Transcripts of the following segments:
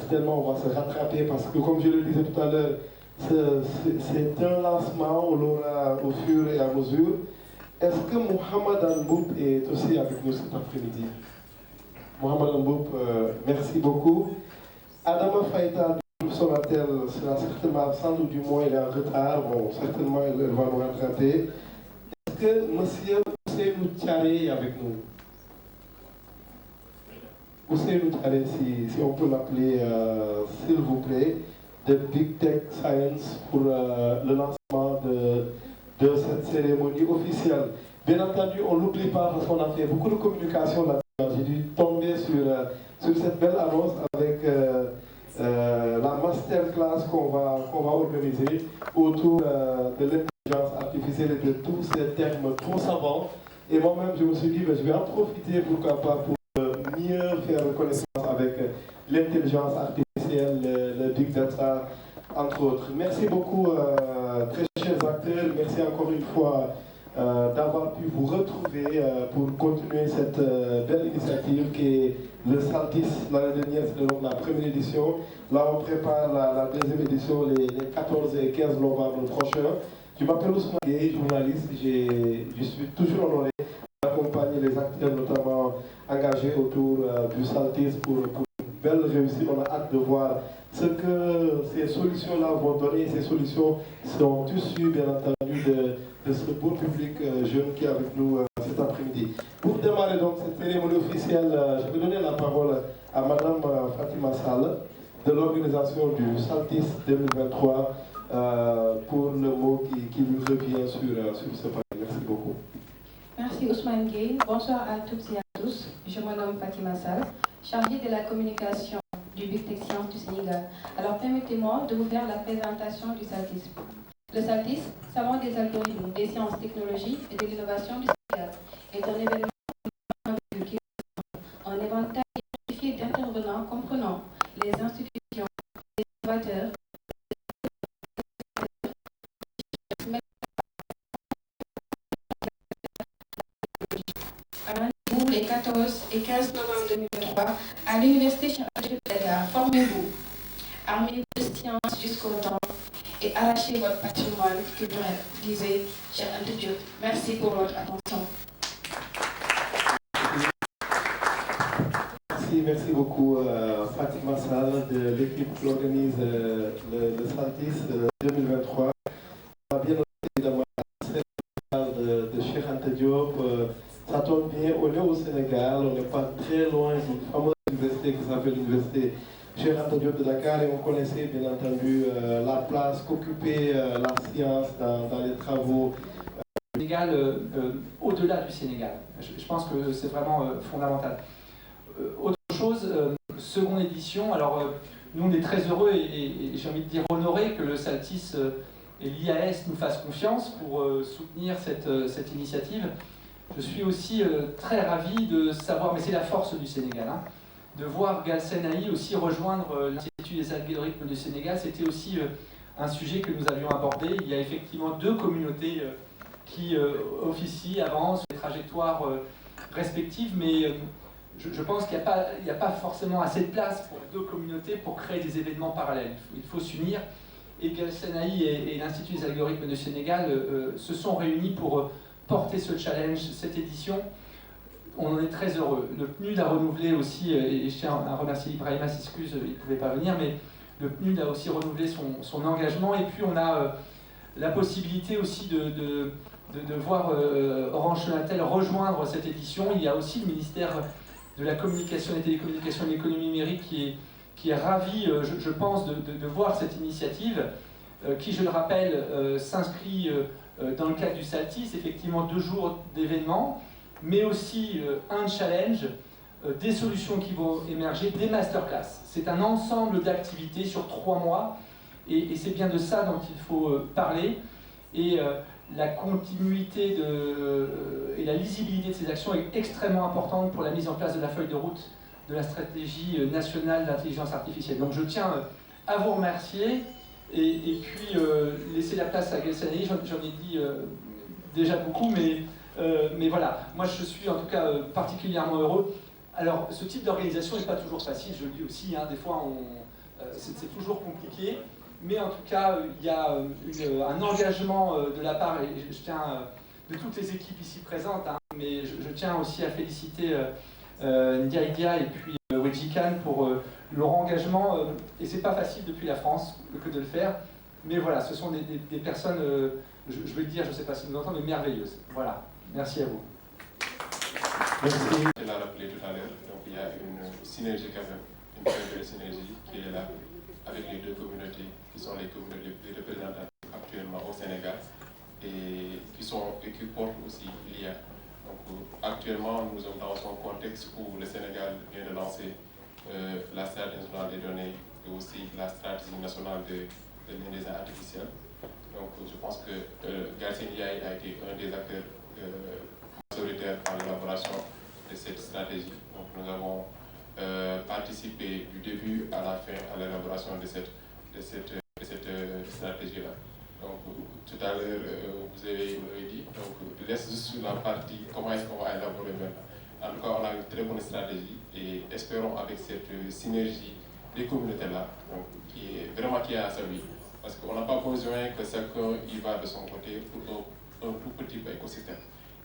certainement on va se rattraper parce que comme je le disais tout à l'heure, c'est un lancement, on l'aura au fur et à mesure. Est-ce que Mohamed Mboup est aussi avec nous cet après-midi? Mohamed Mboup, merci beaucoup. Adama Faïta du groupe Sonatel sera certainement absent, ou du moins il est en retard. Bon, certainement elle va nous rattraper. Est-ce que M. Ousseynou Thiaré est avec nous? Ousseynou Thiaré, si on peut l'appeler, s'il vous plaît, de Big Tech Science pour le lancement de cette cérémonie officielle. Bien entendu, on ne l'oublie pas parce qu'on a fait beaucoup de communication là-dedans. J'ai dû tomber sur cette belle annonce avec la masterclass qu'on va organiser autour de l'intelligence artificielle et de tous ces termes trop savants. Et moi-même, je me suis dit, je vais en profiter, pourquoi pas, pour mieux faire connaissance avec l'intelligence artificielle, le big data, entre autres. Merci beaucoup, très chers acteurs. Merci encore une fois d'avoir pu vous retrouver pour continuer cette belle initiative qui est le Saltis. L'année dernière, c'était donc la première édition. Là, on prépare la deuxième édition les 14 et 15 novembre prochains. Je m'appelle Ousmane Gueye, journaliste. Je suis toujours honoré d'accompagner les acteurs, notamment engagés autour du Saltis pour une belle réussite. On a hâte de voir ce que ces solutions-là vont donner. Ces solutions sont issues, bien entendu, de ce beau public jeune qui est avec nous cet après-midi. Pour démarrer donc cette cérémonie officielle, je vais donner la parole à Madame Fatima Sall de l'organisation du Saltis 2023 pour le mot qui lui revient sur ce panel. Merci beaucoup. Merci Ousmane Gueye. Bonsoir à toutes et à tous. Je me nomme Fatima Sall, chargée de la communication du Big Tech Science du Sénégal. Alors permettez-moi de vous faire la présentation du Saltis. Le Saltis, Salon des algorithmes, des sciences, technologies et de l'innovation du Sénégal, est un événement qui est un éventail identifié d'intervenants comprenant les institutions, les innovateurs, les 14 et 15 novembre 2023 à l'Université Cheikh Anta Diop de Dakar. Formez-vous, armez-vous de science jusqu'au temps et arrachez votre patrimoine culturel, disait Cheikh Anta Diop. Merci pour votre attention. Merci beaucoup Fatima Sall de l'équipe qui organise le Saltis 2023. On a bien noté évidemment de Cheikh Anta Diop. Ça tombe bien, on est au Sénégal, on n'est pas très loin d'une fameuse université qui s'appelle l'université Cheikh Anta Diop de Dakar et on connaissait bien entendu la place qu'occupait la science dans les travaux. Sénégal, au-delà du Sénégal, je pense que c'est vraiment fondamental. Autre chose, seconde édition, alors nous on est très heureux et j'ai envie de dire honorés que le Saltis et l'IAS nous fassent confiance pour soutenir cette initiative. Je suis aussi très ravi de savoir, mais c'est la force du Sénégal, hein, de voir Galsen Aï aussi rejoindre l'Institut des algorithmes du Sénégal. C'était aussi un sujet que nous avions abordé. Il y a effectivement deux communautés qui officient, avancent, des trajectoires respectives, mais je pense qu'il n'y a pas forcément assez de place pour deux communautés pour créer des événements parallèles. Il faut s'unir. Et Galsen Aï et l'Institut des algorithmes du Sénégal se sont réunis pour porter ce challenge, cette édition. On en est très heureux. Le PNUD a renouvelé aussi, et je tiens à remercier Ibrahima, s'excuse, il ne pouvait pas venir, mais le PNUD a aussi renouvelé son engagement. Et puis on a la possibilité aussi de voir Orange Sonatel rejoindre cette édition. Il y a aussi le ministère de la Communication, des Télécommunications et de l'Économie numérique qui est ravi, je pense, de voir cette initiative, qui, je le rappelle, s'inscrit dans le cadre du Saltis, effectivement 2 jours d'événements, mais aussi un challenge, des solutions qui vont émerger, des masterclass. C'est un ensemble d'activités sur 3 mois, et c'est bien de ça dont il faut parler. Et la continuité et la lisibilité de ces actions est extrêmement importante pour la mise en place de la feuille de route de la stratégie nationale d'intelligence artificielle. Donc je tiens à vous remercier. Et puis laisser la place à Galsen Aï, j'en ai dit déjà beaucoup, mais voilà, moi je suis en tout cas particulièrement heureux. Alors ce type d'organisation n'est pas toujours facile, je le dis aussi, hein, des fois c'est toujours compliqué, mais en tout cas, il y a un engagement de la part, et je tiens, de toutes les équipes ici présentes, hein, mais je tiens aussi à féliciter Ndiaye et puis Wedjikan pour leur engagement, et c'est pas facile depuis la France que de le faire, mais voilà, ce sont des personnes, je vais le dire, je ne sais pas si vous entendez, mais merveilleuses. Voilà, merci à vous. Merci. Je l'ai rappelé tout à l'heure, donc il y a une synergie quand même, une très belle synergie qui est là avec les deux communautés qui sont les communautés les plus représentatives actuellement au Sénégal et qui portent aussi l'IA. Donc actuellement nous sommes dans un contexte où le Sénégal vient de lancer la stratégie nationale des données et aussi la stratégie nationale de l'intelligence artificielle. Donc je pense que Galsen AI a été un des acteurs majoritaires dans l'élaboration de cette stratégie. Donc nous avons participé du début à la fin à l'élaboration de cette stratégie-là. Donc tout à l'heure, vous l'avez dit, donc laisse juste sur la partie comment est-ce qu'on va élaborer maintenant. En tout cas, on a une très bonne stratégie et espérons avec cette synergie des communautés-là, qui a à sa vie. Parce qu'on n'a pas besoin que chacun y va de son côté pour un tout petit écosystème.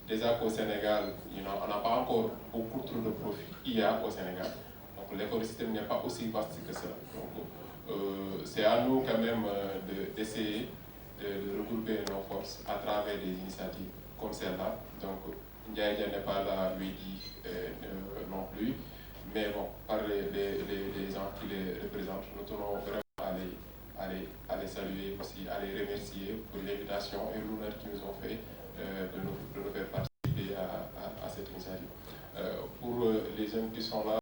Déjà qu'au Sénégal, on n'a pas encore beaucoup trop de profit IA au Sénégal. Donc l'écosystème n'est pas aussi vaste que ça. Donc c'est à nous quand même d'essayer de regrouper nos forces à travers des initiatives comme celle-là. Donc Ndiaye n'est pas là, lui dit non plus. Mais bon, par les gens qui les représentent, nous tenons vraiment à les saluer aussi, à les remercier pour l'invitation et l'honneur qu'ils nous ont fait de nous faire participer à cette initiative. Pour les jeunes qui sont là,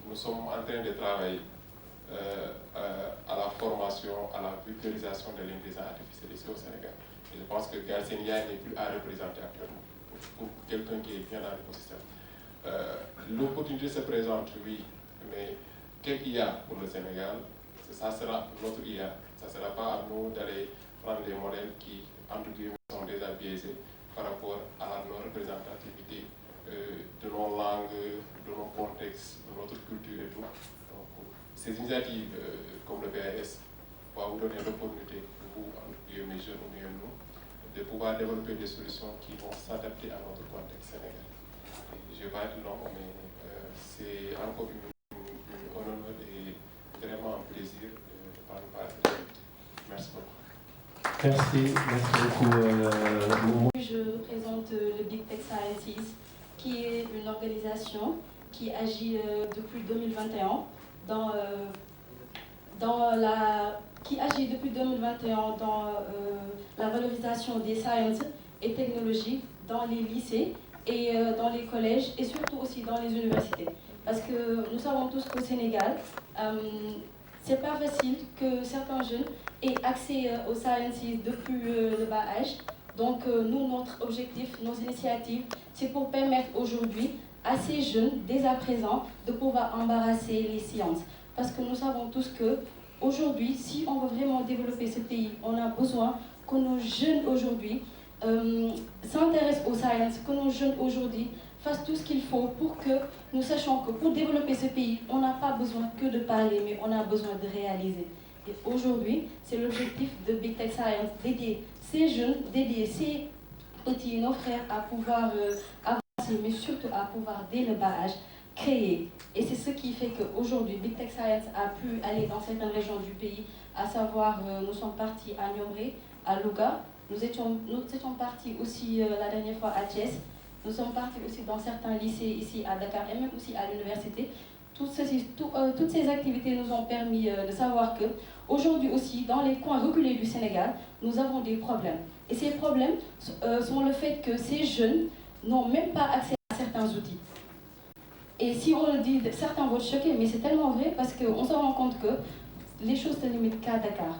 nous sommes en train de travailler à la formation, à la vulgarisation de l'intelligence artificielle ici au Sénégal. Et je pense que Galsen AI n'est plus à représenter actuellement pour quelqu'un qui est bien dans l'écosystème. L'opportunité se présente, oui, mais quelle IA pour le Sénégal, ça sera notre IA. Ça ne sera pas à nous d'aller prendre des modèles qui, entre guillemets, sont déjà biaisés par rapport à la non-représentativité de nos langues, de nos contextes, de notre culture et tout. Donc, ces initiatives, comme le PAS, vont vous donner l'opportunité, vous, entre guillemets, jeunes ou bien nous, de pouvoir développer des solutions qui vont s'adapter à notre contexte sénégalais. Je ne vais pas être long, mais c'est encore un honneur et vraiment un plaisir de prendre part à cette activité. Merci beaucoup. Merci beaucoup. Je représente le Big Tech Sciences, qui est une organisation qui agit depuis 2021 dans la valorisation des sciences et technologies dans les lycées et dans les collèges et surtout aussi dans les universités. Parce que nous savons tous qu'au Sénégal, c'est pas facile que certains jeunes aient accès aux sciences depuis le bas âge. Donc nous, notre objectif, nos initiatives, c'est pour permettre aujourd'hui à ces jeunes, dès à présent, de pouvoir embrasser les sciences. Parce que nous savons tous que aujourd'hui, si on veut vraiment développer ce pays, on a besoin que nos jeunes aujourd'hui s'intéressent aux sciences, que nos jeunes aujourd'hui fassent tout ce qu'il faut pour que nous sachions que pour développer ce pays, on n'a pas besoin que de parler, mais on a besoin de réaliser. Et aujourd'hui, c'est l'objectif de Big Tech Science, d'aider ces jeunes, d'aider ces petits, nos frères à pouvoir avancer, mais surtout à pouvoir, dès le bas âge, créer. Et c'est ce qui fait qu'aujourd'hui, Big Tech Science a pu aller dans certaines régions du pays, à savoir, nous sommes partis à Niomré, à Louga, nous étions partis aussi la dernière fois à Thiès, nous sommes partis aussi dans certains lycées ici à Dakar et même aussi à l'université. Toutes ces activités nous ont permis de savoir qu'aujourd'hui aussi, dans les coins reculés du Sénégal, nous avons des problèmes. Et ces problèmes sont le fait que ces jeunes n'ont même pas accès à certains outils. Et si on le dit, certains vont choquer, mais c'est tellement vrai parce qu'on se rend compte que les choses se limitent qu'à Dakar.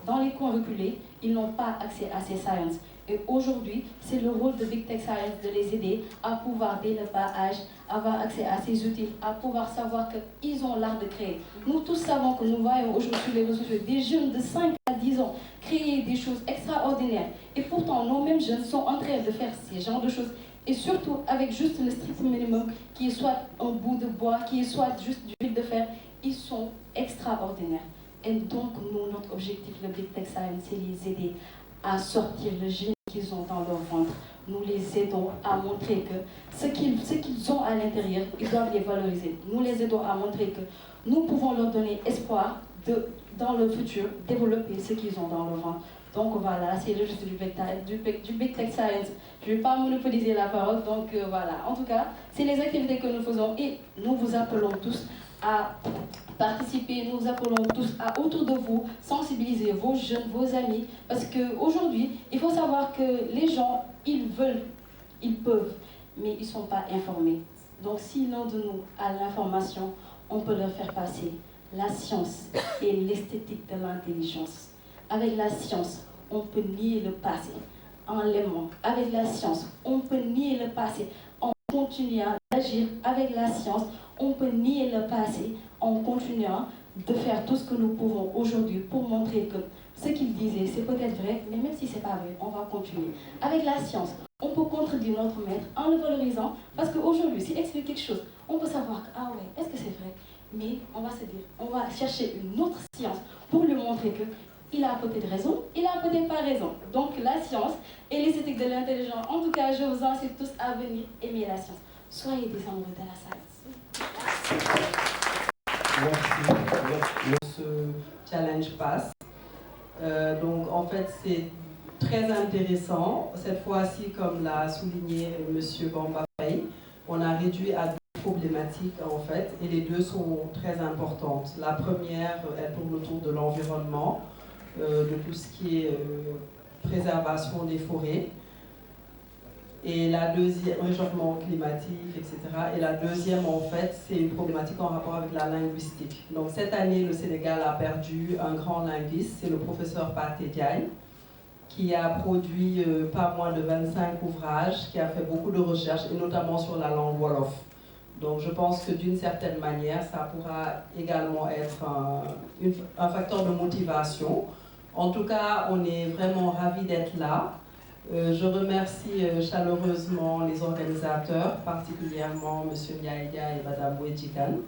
Dans les coins reculés, ils n'ont pas accès à ces sciences. Et aujourd'hui, c'est le rôle de Big Tech Science de les aider à pouvoir, dès le bas âge, avoir accès à ces outils, à pouvoir savoir qu'ils ont l'art de créer. Nous tous savons que nous voyons aujourd'hui sur les réseaux sociaux des jeunes de 5 à 10 ans créer des choses extraordinaires. Et pourtant, nos mêmes jeunes sont en train de faire ces genres de choses. Et surtout avec juste le strict minimum, qui est soit un bout de bois, qui est soit juste du fil de fer. ils sont extraordinaires. Et donc, nous, notre objectif, le Big Tech Science, c'est les aider à sortir le génie qu'ils ont dans leur ventre. Nous les aidons à montrer que ce qu'ils ont à l'intérieur, ils doivent les valoriser. Nous les aidons à montrer que nous pouvons leur donner espoir de, dans le futur, développer ce qu'ils ont dans leur ventre. Donc voilà, c'est le juste du Big Tech Science. Je ne vais pas monopoliser la parole, donc voilà. En tout cas, c'est les activités que nous faisons et nous vous appelons tous à participer, nous vous appelons tous à, autour de vous, sensibiliser vos jeunes, vos amis, parce qu'aujourd'hui, il faut savoir que les gens, ils veulent, ils peuvent, mais ils ne sont pas informés. Donc s'ils n'ont de nous à l'information, on peut leur faire passer la science et l'esthétique de l'intelligence. Avec la science, on peut nier le passé en l'aimant. Avec la science, on peut nier le passé en continuant d'agir. Avec la science, on peut nier le passé en continuant de faire tout ce que nous pouvons aujourd'hui pour montrer que ce qu'il disait, c'est peut-être vrai, mais même si ce n'est pas vrai, on va continuer. Avec la science, on peut contredire notre maître en le valorisant, parce qu'aujourd'hui, s'il explique quelque chose, on peut savoir que, ah ouais, est-ce que c'est vrai? Mais on va se dire, on va chercher une autre science pour lui montrer que il a peut-être raison, il a peut-être pas raison. Donc la science et l'esthétique de l'intelligence, en tout cas, je vous incite tous à venir aimer la science. Soyez des amoureux de la science. Merci. Ce challenge passe. Donc en fait, c'est très intéressant. Cette fois-ci, comme l'a souligné M. Bamba Faye, on a réduit à deux problématiques en fait, et les deux sont très importantes. La première, elle tourne autour de l'environnement, de tout ce qui est préservation des forêts, et la deuxième, réchauffement climatique, etc. Et la deuxième, en fait, c'est une problématique en rapport avec la linguistique. Donc cette année, le Sénégal a perdu un grand linguiste, c'est le professeur Pathé Diagne, qui a produit pas moins de 25 ouvrages, qui a fait beaucoup de recherches, et notamment sur la langue Wolof. Donc je pense que d'une certaine manière, ça pourra également être un facteur de motivation. En tout cas, on est vraiment ravis d'être là. Je remercie chaleureusement les organisateurs, particulièrement M. Ndiaïdia et Mme Ouedjikan,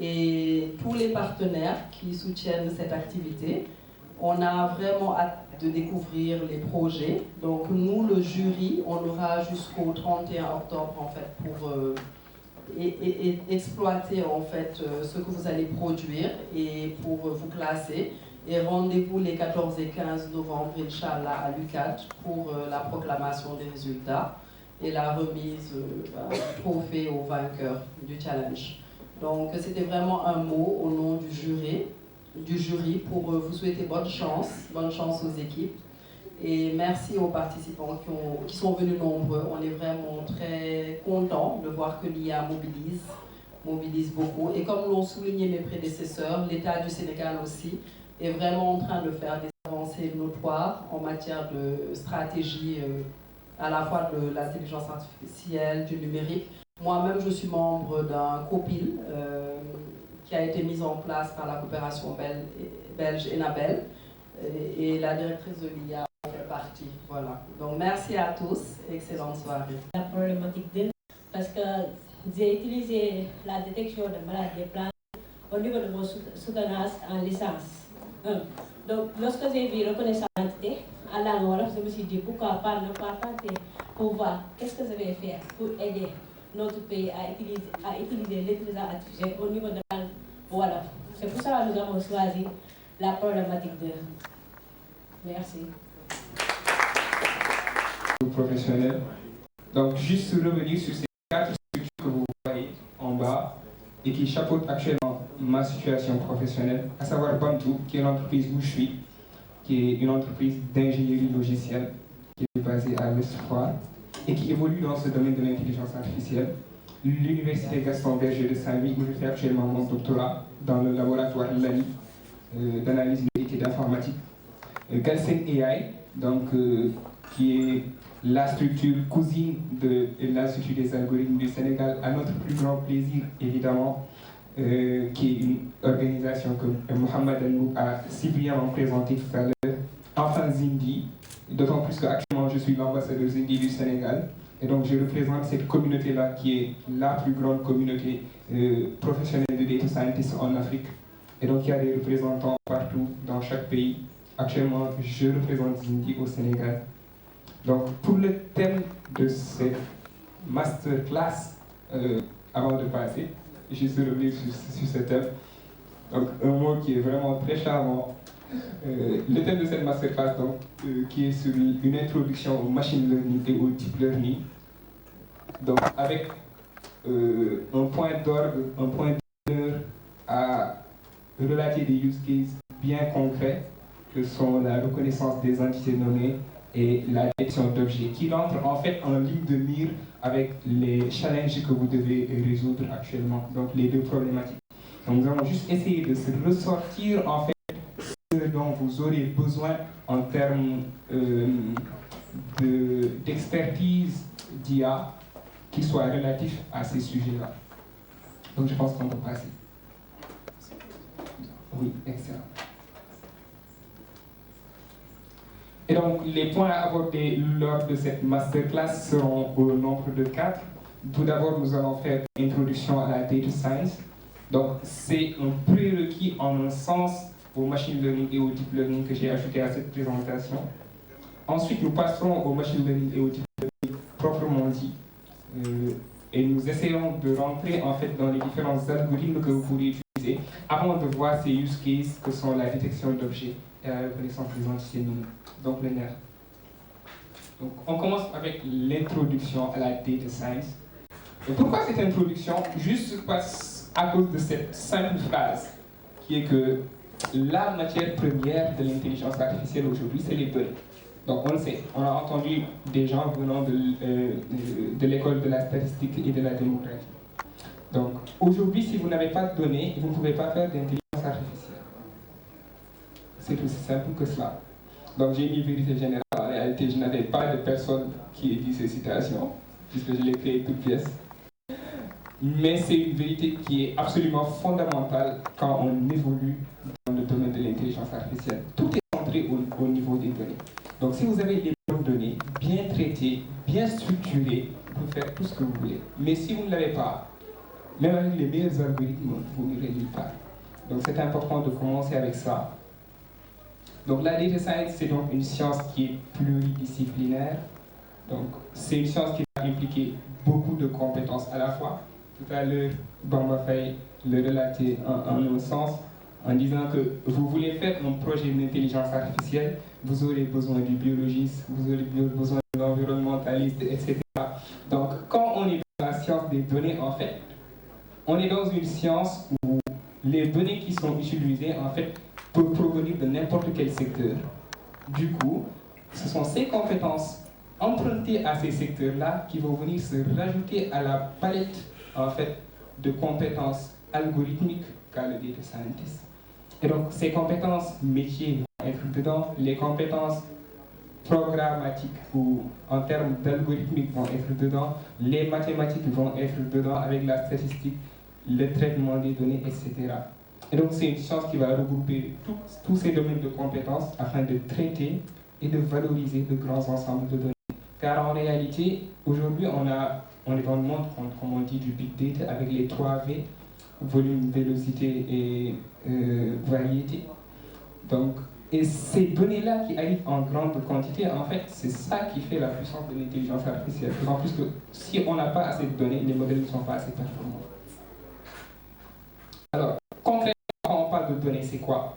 et tous les partenaires qui soutiennent cette activité. On a vraiment hâte de découvrir les projets. Donc nous, le jury, on aura jusqu'au 31 octobre en fait, pour exploiter en fait, ce que vous allez produire et pour vous classer. Et rendez-vous les 14 et 15 novembre, Inch'Allah, à l'UCAD pour la proclamation des résultats et la remise du trophée aux vainqueurs du challenge. Donc c'était vraiment un mot au nom du jury pour vous souhaiter bonne chance aux équipes. Et merci aux participants qui sont venus nombreux. On est vraiment très contents de voir que l'IA mobilise beaucoup. Et comme l'ont souligné mes prédécesseurs, l'État du Sénégal aussi est vraiment en train de faire des avancées notoires en matière de stratégie à la fois de l'intelligence artificielle, du numérique. Moi-même, je suis membre d'un COPIL qui a été mis en place par la coopération belge Enabel et la directrice de l'IA en fait partie. Voilà. Donc merci à tous, excellente soirée. La problématique 2, parce que j'ai utilisé la détection de maladies des plantes au niveau de mon soutenance en licence 1. Donc lorsque j'ai vu reconnaissance d'identité en langue wolof, je me suis dit pourquoi pas ne pas tenter pour voir qu'est-ce que je vais faire pour aider notre pays à utiliser l'intelligence artificielle au niveau de la langue wolof. C'est pour ça que nous avons choisi la problématique 2. Merci. Professionnel. Donc juste revenir sur ces 4 structures que vous voyez en bas et qui chapeautent actuellement ma situation professionnelle, à savoir Bantou, qui est l'entreprise où je suis, qui est une entreprise d'ingénierie logicielle qui est basée à l'Est-Foire et qui évolue dans ce domaine de l'intelligence artificielle. L'université Gaston Berger de Saint-Louis, où je fais actuellement mon doctorat dans le laboratoire LANI d'analyse numérique et d'informatique. Galsen AI, donc, qui est la structure cousine de l'Institut des algorithmes du Sénégal, à notre plus grand plaisir évidemment, qui est une organisation que Mohamed Almouk a si brillamment présentée tout à l'heure. Enfin Zindi, d'autant plus qu'actuellement je suis l'ambassadeur Zindi du Sénégal, Et donc je représente cette communauté-là qui est la plus grande communauté professionnelle de data scientists en Afrique. Et donc il y a des représentants partout dans chaque pays. Actuellement, je représente Zindi au Sénégal. Donc pour le thème de cette masterclass, avant de passer, je suis revenu sur ce thème. Donc un mot qui est vraiment très charmant. Le thème de cette masterclass, donc, qui est sur une introduction au machine learning et au deep learning. Donc avec un point d'ordre, un point d'honneur à relater des use cases bien concrets que sont la reconnaissance des entités nommées et la détection d'objets, qui entrent en fait en ligne de mire avec les challenges que vous devez résoudre actuellement, donc les deux problématiques. Donc nous allons juste essayer de se ressortir en fait ce dont vous aurez besoin en termes d'expertise d'IA qui soit relatif à ces sujets-là. Donc je pense qu'on peut passer. Oui, excellent. Et donc, les points à aborder lors de cette masterclass seront au nombre de 4. Tout d'abord, nous allons faire une introduction à la data science. Donc, c'est un prérequis en un sens au machine learning et au deep learning que j'ai ajouté à cette présentation. Ensuite, nous passerons au machine learning et au deep learning proprement dit. Et nous essayons de rentrer en fait dans les différents algorithmes que vous pourrez utiliser avant de voir ces use cases que sont la détection d'objets et la reconnaissance des entités nommées. Donc le nerf. Donc on commence avec l'introduction à la data science. Et pourquoi cette introduction? Juste à cause de cette simple phrase qui est que la matière première de l'intelligence artificielle aujourd'hui, c'est les données. Donc on le sait, on a entendu des gens venant de l'école de la statistique et de la démographie. Donc aujourd'hui, si vous n'avez pas de données, vous ne pouvez pas faire d'intelligence artificielle. C'est aussi simple que cela. Donc j'ai mis vérité générale. En réalité, je n'avais pas de personne qui ait dit ces citations, puisque je l'ai créé toute pièce. Mais c'est une vérité qui est absolument fondamentale quand on évolue dans le domaine de l'intelligence artificielle. Tout est centré au niveau des données. Donc si vous avez les bonnes données, bien traitées, bien structurées, vous pouvez faire tout ce que vous voulez. Mais si vous ne l'avez pas, même avec les meilleurs algorithmes, vous n'irez nulle part. Donc c'est important de commencer avec ça. Donc la data science, c'est donc une science qui est pluridisciplinaire. Donc c'est une science qui va impliquer beaucoup de compétences à la fois. Tout à l'heure, Bamba Faye le relatait en un sens, en disant que vous voulez faire un projet d'intelligence artificielle, vous aurez besoin du biologiste, vous aurez besoin de l'environnementaliste, etc. Donc quand on est dans la science des données, en fait, on est dans une science où les données qui sont utilisées, en fait, peuvent provenir de n'importe quel secteur. Du coup, ce sont ces compétences empruntées à ces secteurs-là qui vont venir se rajouter à la palette, en fait, de compétences algorithmiques qu'a le data scientist. Et donc, ces compétences métiers vont être dedans, les compétences programmatiques ou en termes d'algorithmique vont être dedans, les mathématiques vont être dedans avec la statistique, le traitement des données, etc. Et donc, c'est une science qui va regrouper tous ces domaines de compétences afin de traiter et de valoriser de grands ensembles de données. Car en réalité, aujourd'hui, on est dans le monde, comme on dit, du big data avec les 3 V, volume, vélocité et variété. Donc, et ces données-là qui arrivent en grande quantité, en fait, c'est ça qui fait la puissance de l'intelligence artificielle. D'autant plus que si on n'a pas assez de données, les modèles ne sont pas assez performants. Alors, concrètement, quand on parle de données, c'est quoi?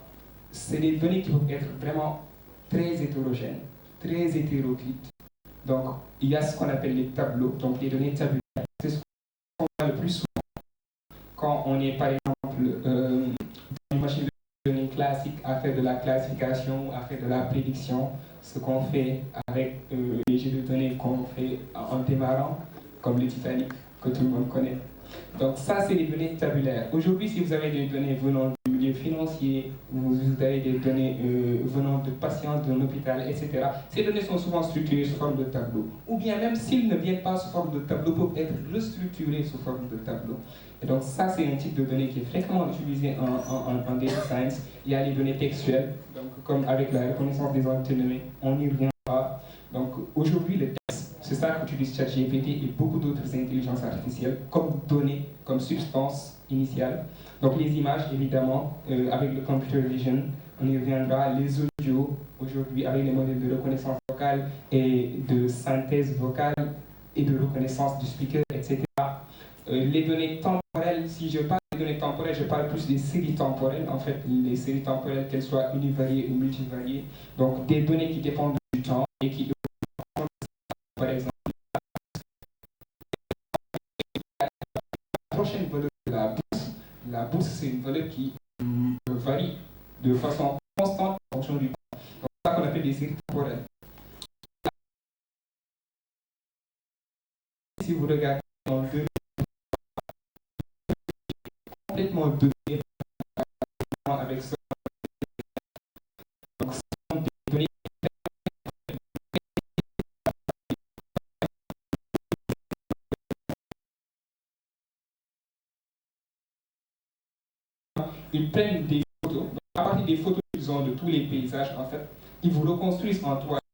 C'est des données qui peuvent être vraiment très hétérogènes, très hétéroclites. Donc, il y a ce qu'on appelle les tableaux, donc les données tabulaires. C'est ce qu'on voit le plus souvent quand on est, par exemple, dans une machine de données classique à faire de la classification, à faire de la prédiction, ce qu'on fait avec les jeux de données qu'on fait en démarrant, comme le Titanic, que tout le monde connaît. Donc ça, c'est les données tabulaires. Aujourd'hui, si vous avez des données venant du milieu financier, vous avez des données venant de patients, d'un hôpital, etc., ces données sont souvent structurées sous forme de tableau. Ou bien même s'ils ne viennent pas sous forme de tableau, peuvent être restructurés sous forme de tableau. Et donc ça, c'est un type de données qui est fréquemment utilisé en data science. Il y a les données textuelles, donc comme avec la reconnaissance des entités nommées, on n'y revient pas. Donc aujourd'hui, le texte C'est ça qu'utilise ChatGPT et beaucoup d'autres intelligences artificielles comme données, comme substance initiale. Donc les images, évidemment, avec le computer vision, on y reviendra, les audios, aujourd'hui avec les modèles de reconnaissance vocale et de synthèse vocale et de reconnaissance du speaker, etc. Les données temporelles, si je parle des données temporelles, je parle plus des séries temporelles, en fait, les séries temporelles, qu'elles soient univariées ou multivariées, donc des données qui dépendent du temps et qui, par exemple, la prochaine valeur de la bourse, c'est une valeur qui varie de façon constante en fonction du temps. Donc, c'est ça qu'on appelle des séries temporelles. Si vous regardez dans le complètement donné avec ça. Donc, ce sont des données ils prennent des photos. À partir des photos qu'ils ont de tous les paysages, en fait, ils vous reconstruisent en 3D